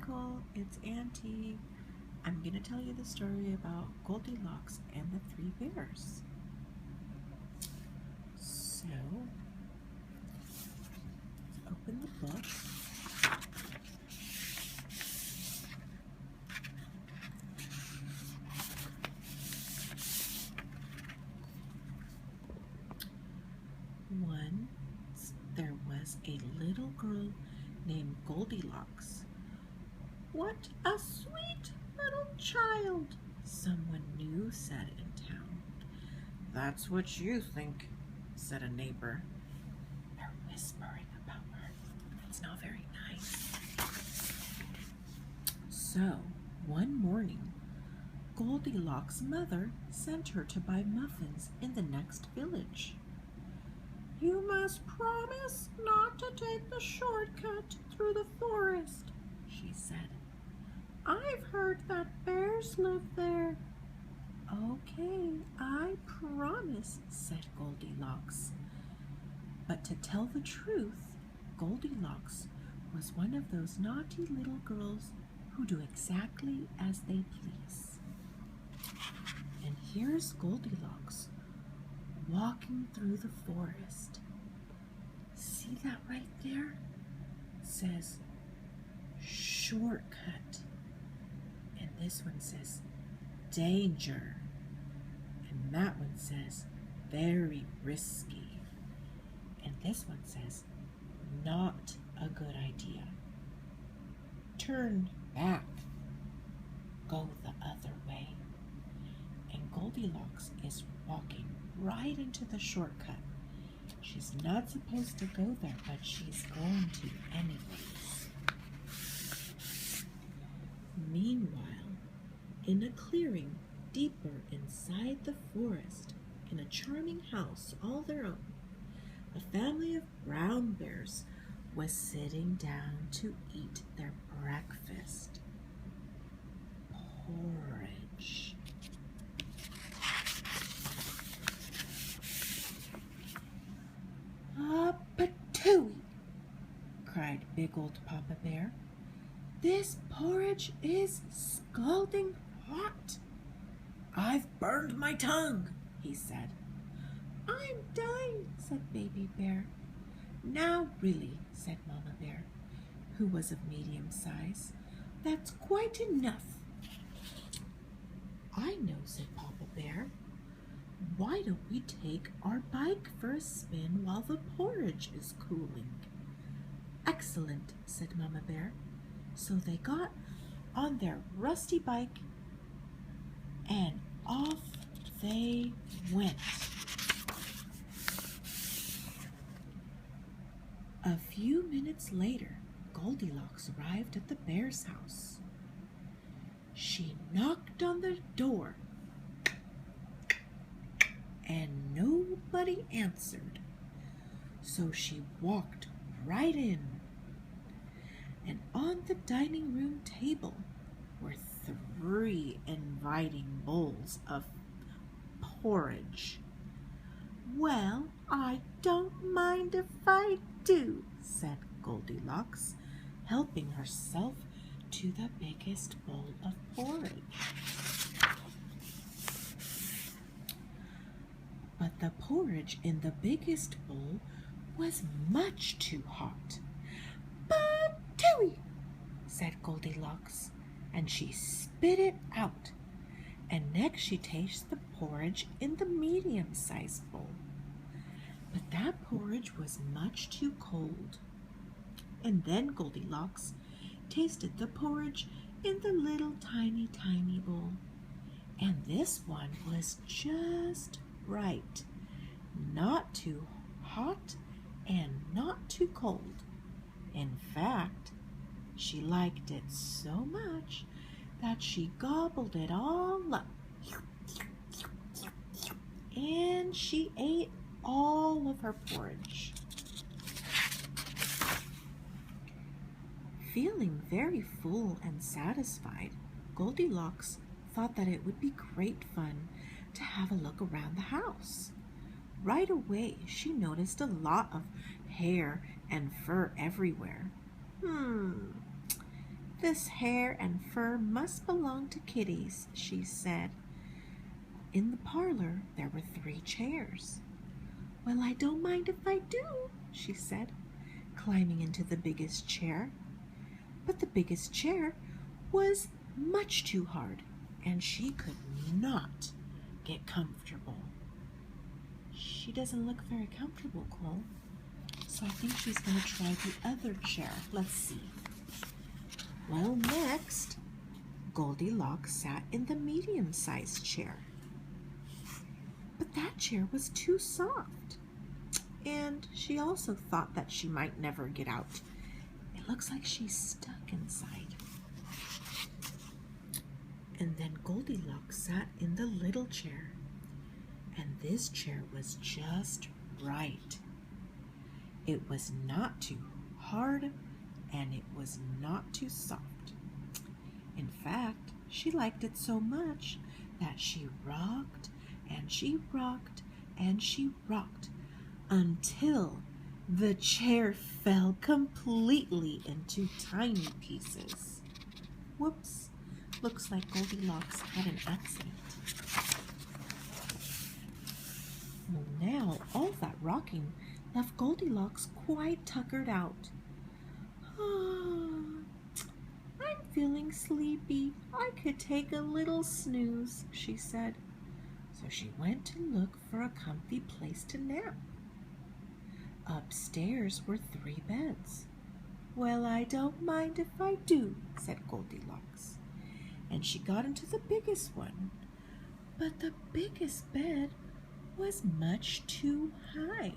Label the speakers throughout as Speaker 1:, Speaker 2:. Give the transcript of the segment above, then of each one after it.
Speaker 1: Michael, it's Auntie. I'm going to tell you the story about Goldilocks and the Three Bears. So, let's open the book. Once there was a little girl named Goldilocks. What a sweet little child, someone new said in town. That's what you think, said a neighbor. They're whispering about her. It's not very nice. So, one morning, Goldilocks' mother sent her to buy muffins in the next village. You must promise not to take the shortcut through the forest, she said. I've heard that bears live there. Okay, I promise, said Goldilocks. But to tell the truth, Goldilocks was one of those naughty little girls who do exactly as they please. And here's Goldilocks walking through the forest. See that right there? It says shortcut. And this one says danger. And that one says very risky. And this one says not a good idea. Turn back. Go the other way. And Goldilocks is walking right into the shortcut. She's not supposed to go there, but she's going to anyways. Meanwhile, in a clearing deeper inside the forest, in a charming house all their own, a family of brown bears was sitting down to eat their breakfast. Porridge. Patooey, cried big old Papa Bear. This porridge is scalding hot. I've burned my tongue, he said. I'm dying, said Baby Bear. Now really, said Mama Bear, who was of medium size, that's quite enough. I know, said Papa Bear. Why don't we take our bike for a spin while the porridge is cooling? Excellent, said Mama Bear. So they got on their rusty bike and off they went. A few minutes later, Goldilocks arrived at the bear's house. She knocked on the door, and nobody answered. So she walked right in. And on the dining room table were 3 inviting bowls of porridge. Well, I don't mind if I do, said Goldilocks, helping herself to the biggest bowl of porridge. But the porridge in the biggest bowl was much too hot. Patooey, said Goldilocks, and she spit it out. And next she tasted the porridge in the medium-sized bowl. But that porridge was much too cold. And then Goldilocks tasted the porridge in the little tiny bowl. And this one was just right. Not too hot and not too cold. In fact, she liked it so much that she gobbled it all up. And she ate all of her porridge. Feeling very full and satisfied, Goldilocks thought that it would be great fun to have a look around the house. Right away, she noticed a lot of hair and fur everywhere. "This hair and fur must belong to kitties," she said. In the parlor there were 3 chairs. "Well, I don't mind if I do," she said, climbing into the biggest chair. But the biggest chair was much too hard, and she could not get comfortable. She doesn't look very comfortable, Chloe. So I think she's going to try the other chair. Let's see. Well, next, Goldilocks sat in the medium-sized chair. But that chair was too soft. And she also thought that she might never get out. It looks like she's stuck inside. And then Goldilocks sat in the little chair. And this chair was just right. It was not too hard, and it was not too soft. In fact, she liked it so much that she rocked and she rocked and she rocked until the chair fell completely into tiny pieces. Whoops, looks like Goldilocks had an accident. Well, now all that rocking left Goldilocks quite tuckered out. "I'm feeling sleepy. I could take a little snooze," she said. So she went to look for a comfy place to nap. Upstairs were 3 beds. "Well, I don't mind if I do," said Goldilocks. And she got into the biggest one. But the biggest bed was much too high.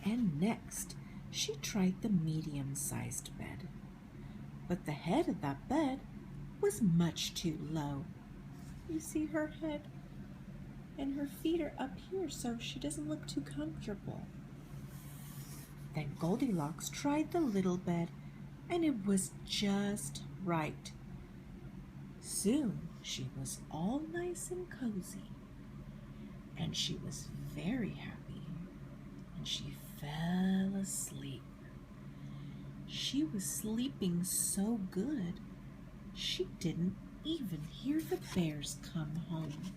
Speaker 1: And next, she tried the medium-sized bed. But the head of that bed was much too low. You see her head? And her feet are up here, so she doesn't look too comfortable. Then Goldilocks tried the little bed, and it was just right. Soon she was all nice and cozy, and she was very happy, and she fell asleep. She was sleeping so good, she didn't even hear the bears come home.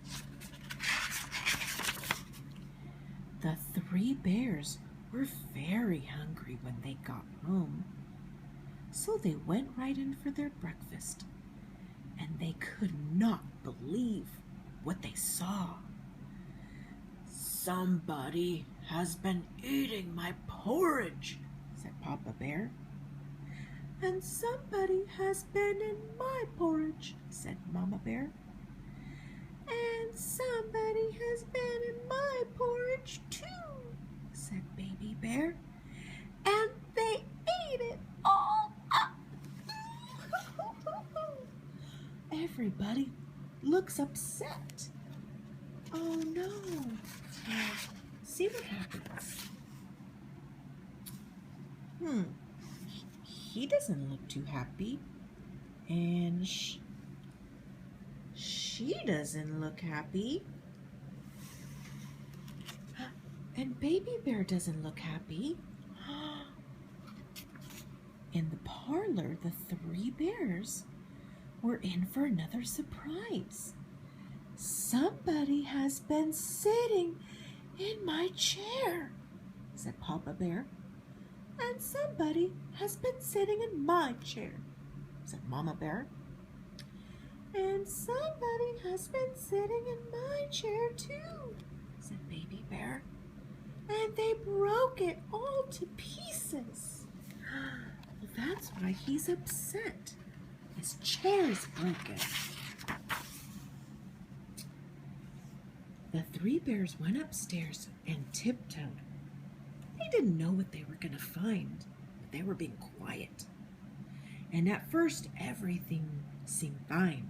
Speaker 1: The 3 bears were very hungry when they got home, so they went right in for their breakfast, and they could not believe what they saw. "Somebody has been eating my porridge," said Papa Bear. "And somebody has been in my porridge," said Mama Bear. "And somebody has been in my porridge too," said Baby Bear. "And they ate it all up." Everybody looks upset. Oh no. See what happens. He doesn't look too happy. And she doesn't look happy. And Baby Bear doesn't look happy. In the parlor, the 3 bears were in for another surprise. "Somebody has been sitting in my chair," said Papa Bear. "And somebody has been sitting in my chair," said Mama Bear. "And somebody has been sitting in my chair too," said Baby Bear. "And they broke it all to pieces." Well, that's why he's upset. His chair is broken. The 3 bears went upstairs and tiptoed. They didn't know what they were going to find, but they were being quiet. And at first, everything seemed fine.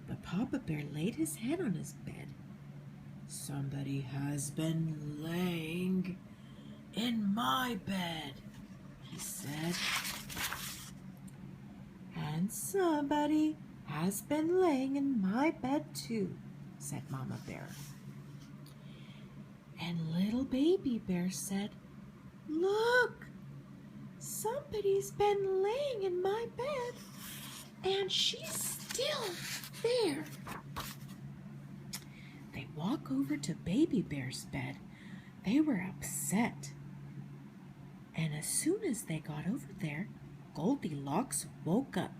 Speaker 1: But Papa Bear laid his head on his bed. "Somebody has been laying in my bed," he said. "And somebody has been laying in my bed too," said Mama Bear. And little baby bear said, "Look, somebody's been laying in my bed, and she's still there." They walk over to baby bear's bed. They were upset. And as soon as they got over there, Goldilocks woke up.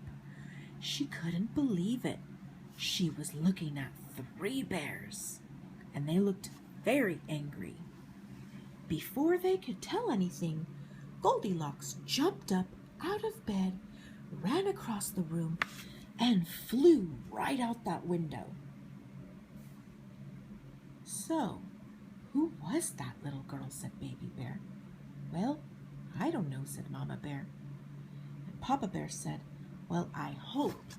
Speaker 1: She couldn't believe it. She was looking at 3 bears, and they looked very angry. Before they could tell anything, Goldilocks jumped up out of bed, ran across the room, and flew right out that window. "So, who was that little girl?" said Baby Bear. "Well, I don't know," said Mama Bear. And Papa Bear said, "Well, I hope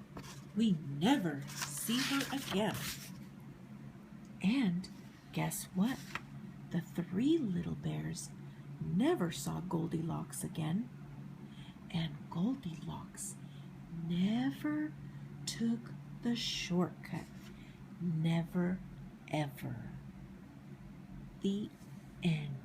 Speaker 1: we never see her again." And guess what? The 3 little bears never saw Goldilocks again. And Goldilocks never took the shortcut. Never, ever. The end.